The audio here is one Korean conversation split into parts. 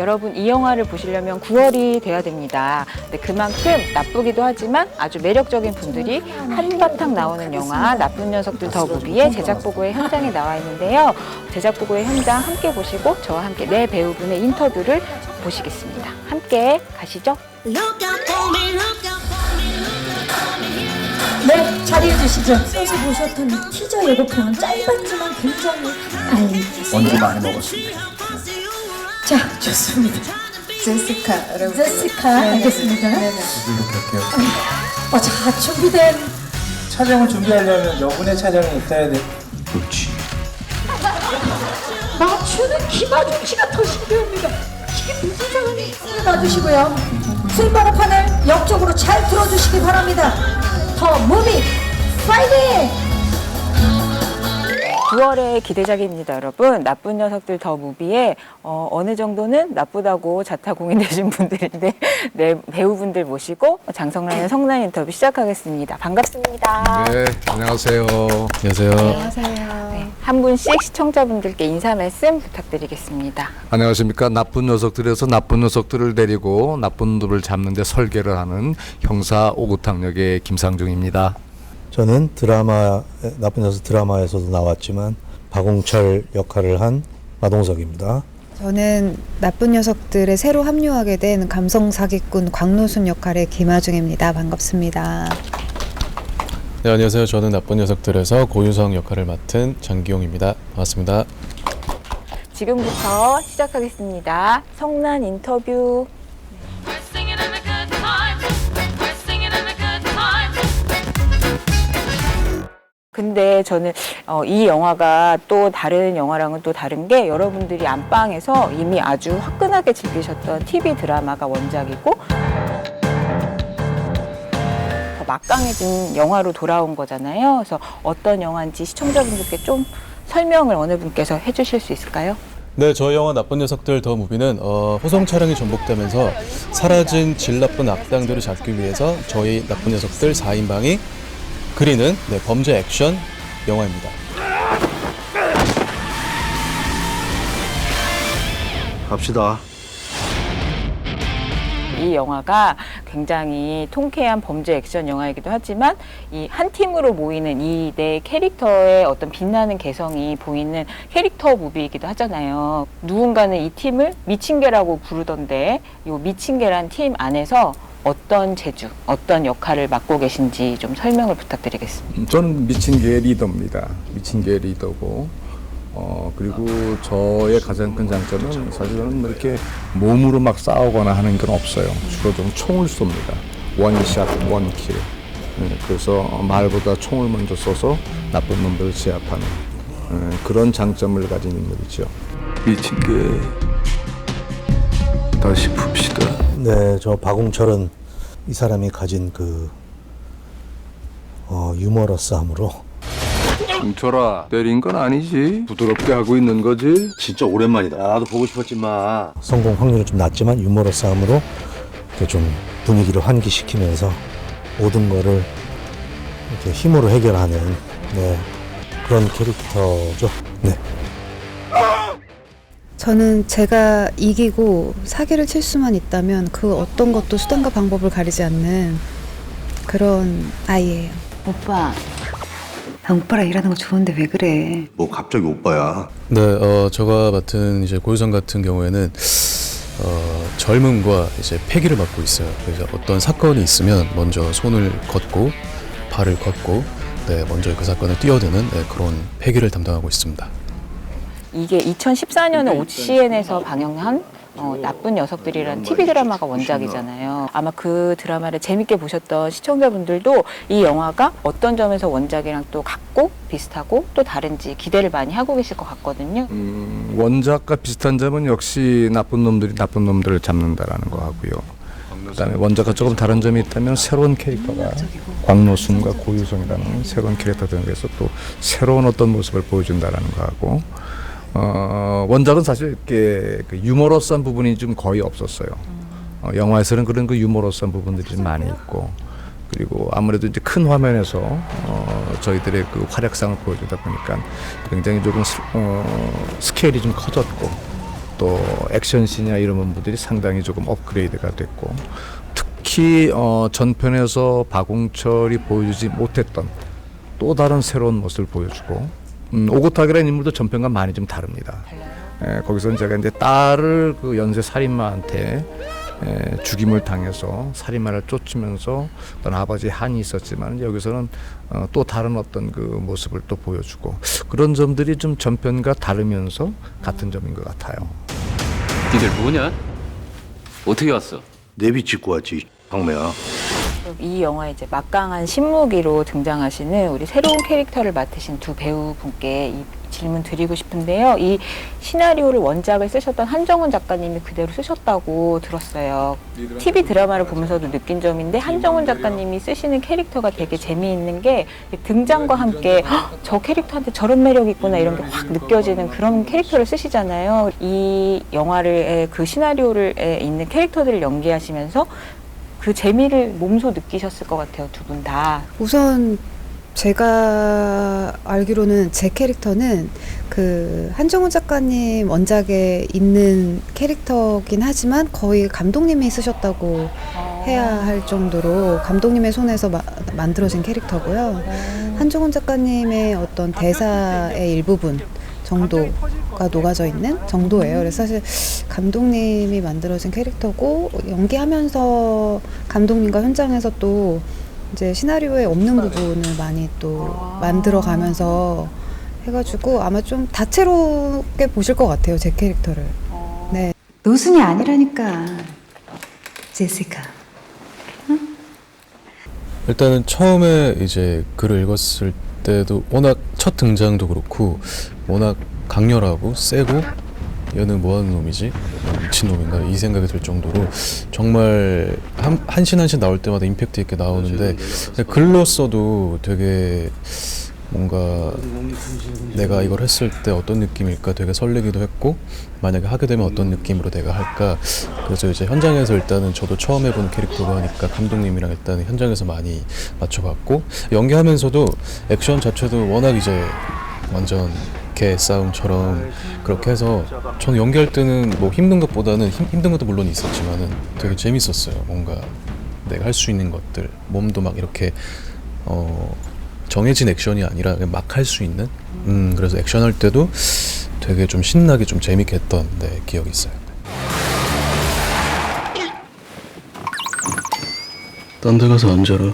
여러분 이 영화를 보시려면 9월이 돼야 됩니다. 근데 그만큼 나쁘기도 하지만 아주 매력적인 분들이 한바탕 나오는 영화 나쁜 녀석들 더 무비의 제작 보고의 현장에 나와 있는데요. 제작 보고의 현장 함께 보시고 저와 함께 네 배우분의 인터뷰를 보시겠습니다. 함께 가시죠. 네, 자리해 주시죠. 어제 보셨던 이 티저 예고편은 짧았지만 굉장히 알겠습니다. 언제 많이 먹었습니다. 자, 좋습니다. 제시카라고. 제시카, 알겠습니다. 이렇게 할게요. 자, 준비된 촬영을 준비하려면 여분의 촬영이 있어야 돼. 그렇지. 맞추는 김하중 씨가 더 신기합니다. 이게 무슨 상황이 놔주시고요. 수입번호 판을 옆쪽으로 잘 들어주시기 바랍니다. 더 무비 파이팅! 9월의 기대작입니다, 여러분. 나쁜 녀석들 더 무비에 어느 정도는 나쁘다고 자타공인되신 분들인데 네, 배우분들 모시고 장성란의 성난 인터뷰 시작하겠습니다. 반갑습니다. 네, 안녕하세요. 안녕하세요. 네, 한 분씩 시청자분들께 인사 말씀 부탁드리겠습니다. 안녕하십니까. 나쁜 녀석들에서 나쁜 녀석들을 데리고 나쁜 놈들을 잡는 데 설계를 하는 형사 오구탕 역의 김상중입니다. 저는 드라마 나쁜 녀석 드라마에서도 나왔지만 박홍철 역할을 한 마동석입니다. 저는 나쁜 녀석들에 새로 합류하게 된 감성 사기꾼 광노순 역할의 김하중입니다. 반갑습니다. 네, 안녕하세요. 저는 나쁜 녀석들에서 고유성 역할을 맡은 장기용입니다. 반갑습니다. 지금부터 시작하겠습니다. 성난 인터뷰. 근데 저는 이 영화가 또 다른 영화랑은 또 다른 게 여러분들이 안방에서 이미 아주 화끈하게 즐기셨던 TV 드라마가 원작이고 더 막강해진 영화로 돌아온 거잖아요. 그래서 어떤 영화인지 시청자분들께 좀 설명을 어느 분께서 해주실 수 있을까요? 네, 저희 영화 나쁜 녀석들 더 무비는 호송 촬영이 전복되면서 사라진 질 나쁜 악당들을 잡기 위해서 저희 나쁜 녀석들 4인방이 그리는 범죄 액션 영화입니다. 갑시다. 이 영화가 굉장히 통쾌한 범죄 액션 영화이기도 하지만 이 한 팀으로 모이는 이 네 캐릭터의 어떤 빛나는 개성이 보이는 캐릭터 무비이기도 하잖아요. 누군가는 이 팀을 미친개라고 부르던데 이 미친개란 팀 안에서 어떤 재주, 어떤 역할을 맡고 계신지 좀 설명을 부탁드리겠습니다. 저는 미친개 리더입니다. 미친개 리더고 그리고 저의 가장 큰 장점은 사실 저는 뭐 이렇게 몸으로 막 싸우거나 하는 건 없어요. 주로 좀 총을 쏩니다. 원샷, 원킬. 그래서 말보다 총을 먼저 쏘서 나쁜 놈들을 제압하는 그런 장점을 가진 인물이죠. 미친개 다시 풉시다. 네, 저 박홍철은 이 사람이 가진 그 유머러스함으로 홍철아, 때린 건 아니지? 부드럽게 하고 있는 거지? 진짜 오랜만이다. 나도 보고 싶었지만 성공 확률은 좀 낮지만 유머러스함으로 이렇게 좀 분위기를 환기시키면서 모든 거를 이렇게 힘으로 해결하는 그런 캐릭터죠. 네. 저는 제가 이기고 사기를 칠 수만 있다면 그 어떤 것도 수단과 방법을 가리지 않는 그런 아이예요. 오빠, 나 오빠랑 일하는 거 좋은데 왜 그래? 뭐 갑자기 오빠야. 네, 제가 맡은 이제 고유성 같은 경우에는 젊음과 이제 패기를 맡고 있어요. 그래서 어떤 사건이 있으면 먼저 손을 걷고 발을 걷고 먼저 그 사건에 뛰어드는 그런 패기를 담당하고 있습니다. 이게 2014년에 OCN에서 방영한 나쁜 녀석들이라는 TV 드라마가 원작이잖아요. 아마 그 드라마를 재밌게 보셨던 시청자분들도 이 영화가 어떤 점에서 원작이랑 또 같고 비슷하고 또 다른지 기대를 많이 하고 계실 것 같거든요. 원작과 비슷한 점은 역시 나쁜 놈들이 나쁜 놈들을 잡는다라는 거 하고요. 그다음에 원작과 조금 다른 점이 있다면 새로운 캐릭터가 광노순과 고유성이라는 새로운 캐릭터 등에서 또 새로운 어떤 모습을 보여준다라는 거 하고 원작은 사실 이렇게 그 유머러스한 부분이 좀 거의 없었어요. 영화에서는 그런 그 유머러스한 부분들이 좀 많이 있고 그리고 아무래도 이제 큰 화면에서 저희들의 그 활약상을 보여주다 보니까 굉장히 조금 스케일이 좀 커졌고 또 액션씬이나 이런 부분들이 상당히 조금 업그레이드가 됐고 특히 전편에서 박홍철이 보여주지 못했던 또 다른 새로운 모습을 보여주고 오고타기라는 인물도 전편과 많이 좀 다릅니다. 거기서 제가 이제 딸을 그 연쇄 살인마한테 죽임을 당해서 살인마를 쫓으면서 어떤 아버지의 한이 있었지만 여기서는 또 다른 어떤 그 모습을 또 보여주고 그런 점들이 좀 전편과 다르면서 같은 점인 것 같아요. 니들 뭐냐? 어떻게 왔어? 내비 찍고 왔지, 황매야. 이 영화에 이제 막강한 신무기로 등장하시는 우리 새로운 캐릭터를 맡으신 두 배우분께 이 질문 드리고 싶은데요. 이 시나리오를 원작을 쓰셨던 한정훈 작가님이 그대로 쓰셨다고 들었어요. TV 드라마를 보면서도 느낀 점인데 한정훈 작가님이 쓰시는 캐릭터가 되게 재미있는 게 등장과 함께 저 캐릭터한테 저런 매력이 있구나 이런 게 확 느껴지는 그런 캐릭터를 쓰시잖아요. 이 영화를 그 시나리오를 있는 캐릭터들을 연기하시면서 그 재미를 몸소 느끼셨을 것 같아요, 두 분 다. 우선 제가 알기로는 제 캐릭터는 그 한정훈 작가님 원작에 있는 캐릭터긴 하지만 거의 감독님이 쓰셨다고 해야 할 정도로 감독님의 손에서 만들어진 캐릭터고요. 한정훈 작가님의 어떤 대사의 일부분 정도가 녹아져 있는 정도예요. 그래서 사실 감독님이 만들어진 캐릭터고 연기하면서 감독님과 현장에서 또 이제 시나리오에 없는 부분을 많이 또 만들어가면서 해가지고 아마 좀 다채롭게 보실 것 같아요, 제 캐릭터를. 네. 노순이 아니라니까. 제시카. 일단은 처음에 이제 글을 읽었을 때도 워낙 첫 등장도 그렇고 워낙 강렬하고 세고 얘는 뭐하는 놈이지? 미친놈인가? 이 생각이 들 정도로 정말 한신 한신 나올 때마다 임팩트 있게 나오는데 글로써도 되게 뭔가 내가 이걸 했을 때 어떤 느낌일까 되게 설레기도 했고 만약에 하게 되면 어떤 느낌으로 내가 할까 그래서 이제 현장에서 일단은 저도 처음 해보는 캐릭터고 하니까 감독님이랑 일단 현장에서 많이 맞춰봤고 연기하면서도 액션 자체도 워낙 이제 완전 개 싸움처럼 그렇게 해서 저는 연기할 때는 뭐 힘든 것보다는 힘든 것도 물론 있었지만은 되게 재밌었어요. 뭔가 내가 할 수 있는 것들 몸도 막 이렇게 정해진 액션이 아니라 막 할 수 있는 그래서 액션 할 때도 되게 좀 신나게 좀 재밌게 했던 기억이 있어요. 딴 데 가서 앉아라.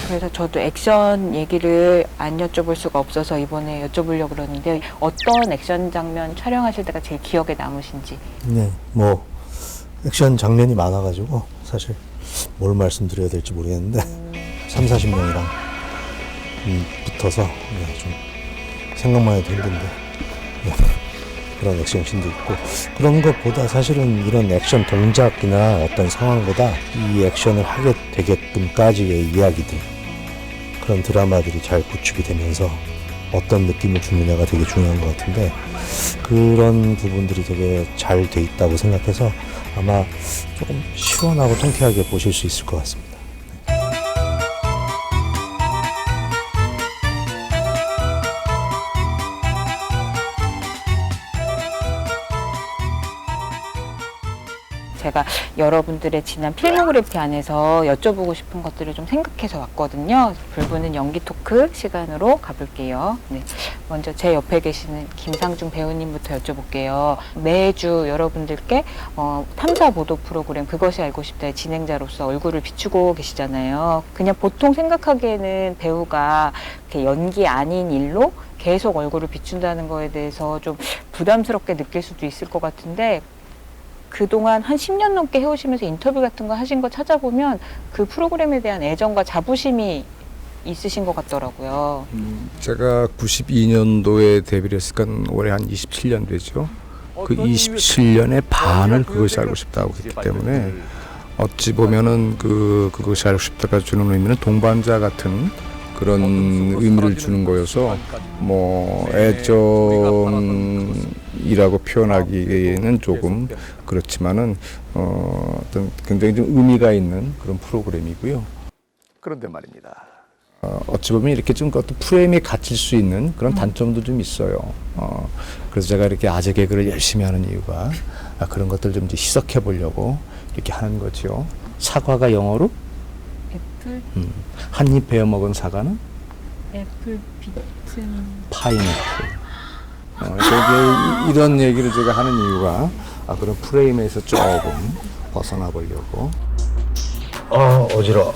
그래서 저도 액션 얘기를 안 여쭤볼 수가 없어서 이번에 여쭤보려고 그러는데 어떤 액션 장면 촬영하실 때가 제일 기억에 남으신지. 네, 뭐 액션 장면이 많아가지고 사실 뭘 말씀드려야 될지 모르겠는데 30-40명이랑 붙어서 좀 생각만 해도 힘든데 그런 액션씬도 있고 그런 것보다 사실은 이런 액션 동작이나 어떤 상황보다 이 액션을 하게 되게끔까지의 이야기들 그런 드라마들이 잘 구축이 되면서 어떤 느낌을 주느냐가 되게 중요한 것 같은데 그런 부분들이 되게 잘 돼 있다고 생각해서 아마 조금 시원하고 통쾌하게 보실 수 있을 것 같습니다. 제가 여러분들의 지난 필모그래피 안에서 여쭤보고 싶은 것들을 좀 생각해서 왔거든요. 불붙는 연기 토크 시간으로 가볼게요. 네. 먼저 제 옆에 계시는 김상중 배우님부터 여쭤볼게요. 매주 여러분들께 탐사 보도 프로그램 그것이 알고 싶다의 진행자로서 얼굴을 비추고 계시잖아요. 그냥 보통 생각하기에는 배우가 이렇게 연기 아닌 일로 계속 얼굴을 비춘다는 거에 대해서 좀 부담스럽게 느낄 수도 있을 것 같은데 그동안 한 10년 넘게 해오시면서 인터뷰 같은 거 하신 거 찾아보면 그 프로그램에 대한 애정과 자부심이 있으신 것 같더라고요. 제가 92년도에 데뷔를 했으니까 올해 한 27년 되죠. 그 27년의 반을 그것이 알고 싶다고 했기 때문에 어찌 보면은 그것이 알고 싶다가 주는 의미는 동반자 같은 그런 의미를 주는 거여서 뭐 애정이라고 표현하기에는 조금 그렇지만은 어떤 굉장히 좀 의미가 있는 그런 프로그램이고요. 그런데 말입니다. 어찌 보면 이렇게 좀 그것도 프레임에 갇힐 수 있는 그런 단점도 좀 있어요. 그래서 제가 이렇게 아재 개그를 열심히 하는 이유가 그런 것들 좀 이제 희석해 보려고 이렇게 하는 거죠. 사과가 영어로? 애플? 한입 베어 먹은 사과는? 애플 비트. 파인애플. 그래서 이런 얘기를 제가 하는 이유가 그런 프레임에서 조금 벗어나 보려고. 어지러워.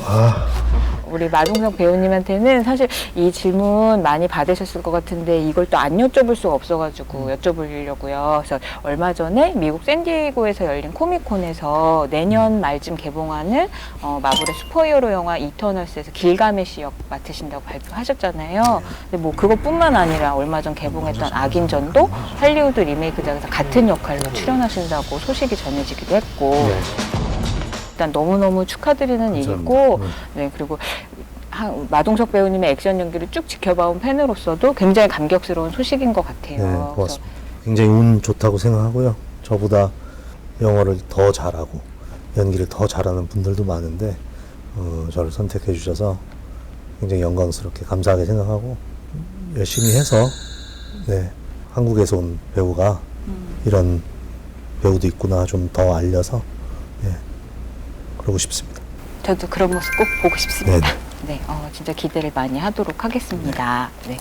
우리 마동석 배우님한테는 사실 이 질문 많이 받으셨을 것 같은데 이걸 또 안 여쭤볼 수가 없어가지고 여쭤보려고요. 그래서 얼마 전에 미국 샌디에이고에서 열린 코미콘에서 내년 말쯤 개봉하는 마블의 슈퍼히어로 영화 이터널스에서 길가메시 역 맡으신다고 발표하셨잖아요. 근데 뭐 그것뿐만 아니라 얼마 전 개봉했던 악인전도 할리우드 리메이크작에서 같은 역할로 출연하신다고 소식이 전해지기도 했고. 일단 너무너무 축하드리는 일이고, 네, 그리고 마동석 배우님의 액션 연기를 쭉 지켜봐온 팬으로서도 굉장히 감격스러운 소식인 것 같아요. 네, 고맙습니다. 굉장히 운 좋다고 생각하고요. 저보다 영어를 더 잘하고 연기를 더 잘하는 분들도 많은데 저를 선택해 주셔서 굉장히 영광스럽게 감사하게 생각하고 열심히 해서 네, 한국에서 온 배우가 이런 배우도 있구나 좀 더 알려서 네, 그러고 싶습니다. 저도 그런 모습 꼭 보고 싶습니다. 네네. 네, 진짜 기대를 많이 하도록 하겠습니다. 네.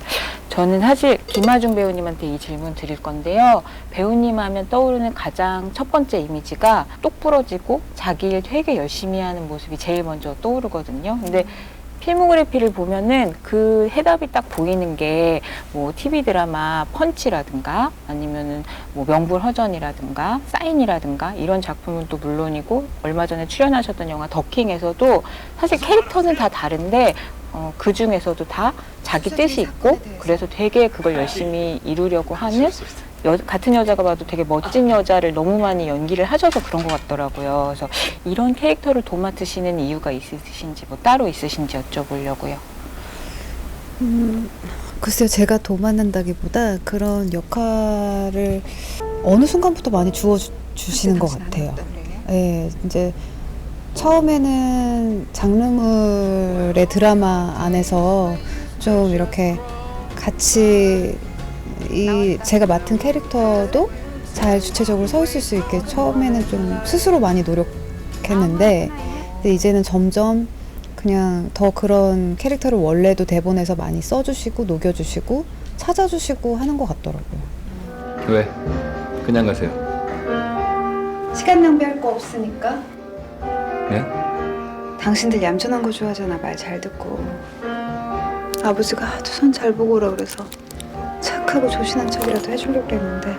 저는 사실 김하중 배우님한테 이 질문 드릴 건데요. 배우님 하면 떠오르는 가장 첫 번째 이미지가 똑부러지고 자기 일 되게 열심히 하는 모습이 제일 먼저 떠오르거든요. 근데 필모그래피를 보면은 그 해답이 딱 보이는 게 뭐 TV 드라마 펀치라든가 아니면은 뭐 명불허전이라든가 사인이라든가 이런 작품은 또 물론이고 얼마 전에 출연하셨던 영화 더킹에서도 사실 캐릭터는 다 다른데 그 중에서도 다 자기 뜻이 있고 그래서 되게 그걸 열심히 이루려고 하는 같은 여자가 봐도 되게 멋진 여자를 너무 많이 연기를 하셔서 그런 것 같더라고요. 그래서 이런 캐릭터를 도맡으시는 이유가 있으신지 뭐 따로 있으신지 여쭤보려고요. 글쎄요, 제가 도맡는다기보다 그런 역할을 어느 순간부터 많이 주시는 것 같아요. 네, 이제 처음에는 장르물의 드라마 안에서 좀 이렇게 같이 제가 맡은 캐릭터도 잘 주체적으로 서 있을 수 있게 처음에는 좀 스스로 많이 노력했는데 근데 이제는 점점 그냥 더 그런 캐릭터를 원래도 대본에서 많이 써주시고 녹여주시고 찾아주시고 하는 것 같더라고요. 왜? 그냥 가세요. 시간 낭비할 거 없으니까. 네? 당신들 얌전한 거 좋아하잖아. 말 잘 듣고. 아버지가 하도 손 잘 보고 오라 그래서 착하고 조신한 척이라도 해주려고 했는데.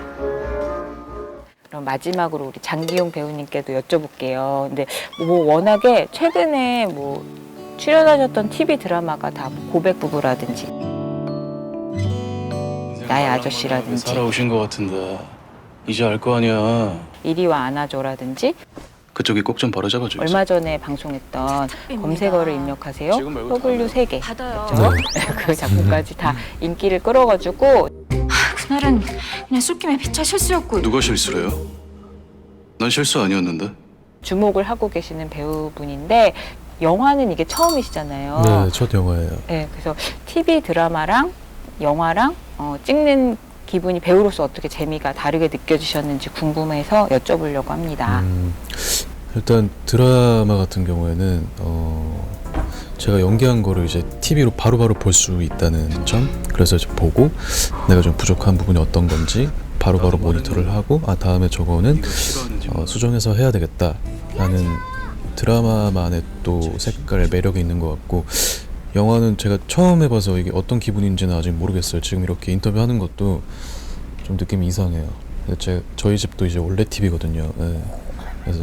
그럼 마지막으로 우리 장기용 배우님께도 여쭤볼게요. 근데 뭐 워낙에 최근에 뭐 출연하셨던 TV 드라마가 다 고백 부부라든지 나의 아저씨라든지 살아오신 것 같은데 이제 알 거 아니야. 이리와 안아줘라든지 그쪽이 꼭 좀 바로잡아줘. 얼마 전에 방송했던 검색어를 입력하세요. W3개 받아요. 그 작품까지 다 인기를 끌어가지고 그날은 그냥 술김에 피차 실수였고. 누가 실수래요? 난 실수 아니었는데. 주목을 하고 계시는 배우분인데 영화는 이게 처음이시잖아요. 네, 첫 영화예요. 네, 그래서 TV 드라마랑 영화랑 찍는 기분이 배우로서 어떻게 재미가 다르게 느껴지셨는지 궁금해서 여쭤보려고 합니다. 일단 드라마 같은 경우에는 제가 연기한 거를 이제 TV로 바로바로 볼 수 있다는 점, 그래서 이제 보고 내가 좀 부족한 부분이 어떤 건지 바로바로 모니터를 하고 다음에 저거는 수정해서 해야 되겠다라는 드라마만의 또 색깔의 매력이 있는 것 같고, 영화는 제가 처음 해봐서 이게 어떤 기분인지는 아직 모르겠어요. 지금 이렇게 인터뷰하는 것도 좀 느낌이 이상해요. 저희 집도 이제 원래 TV거든요. 네. 그래서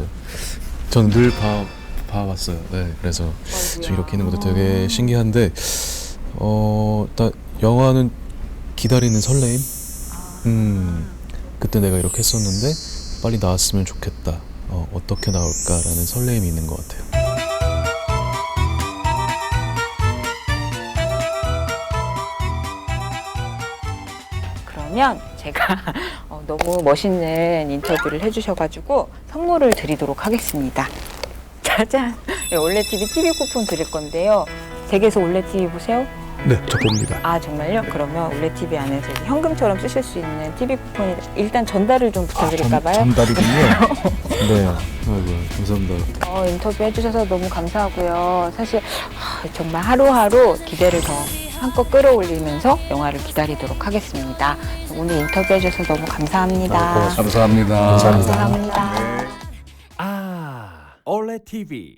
전 늘 봐왔어요. 네. 그래서 지금 이렇게 있는 것도 되게 신기한데, 일단 영화는 기다리는 설레임. 그때 내가 이렇게 했었는데 빨리 나왔으면 좋겠다. 어떻게 나올까라는 설레임이 있는 것 같아요. 그러면 제가 너무 멋있는 인터뷰를 해주셔가지고 선물을 드리도록 하겠습니다. 짜잔! 네, 원래 TV 쿠폰 드릴 건데요. 댁에서 올레 TV 보세요? 네, 저 봅니다. 아 정말요? 그러면 올레 TV 안에서 이렇게 현금처럼 쓰실 수 있는 TV 쿠폰이 일단 전달을 좀 부탁드릴까봐요. 전달이군요. 네. 아이고, 감사합니다. 인터뷰 해주셔서 너무 감사하고요. 사실 정말 하루하루 기대를 더 한껏 끌어올리면서 영화를 기다리도록 하겠습니다. 오늘 인터뷰 해주셔서 너무 감사합니다. 감사합니다. 감사합니다. 올레 TV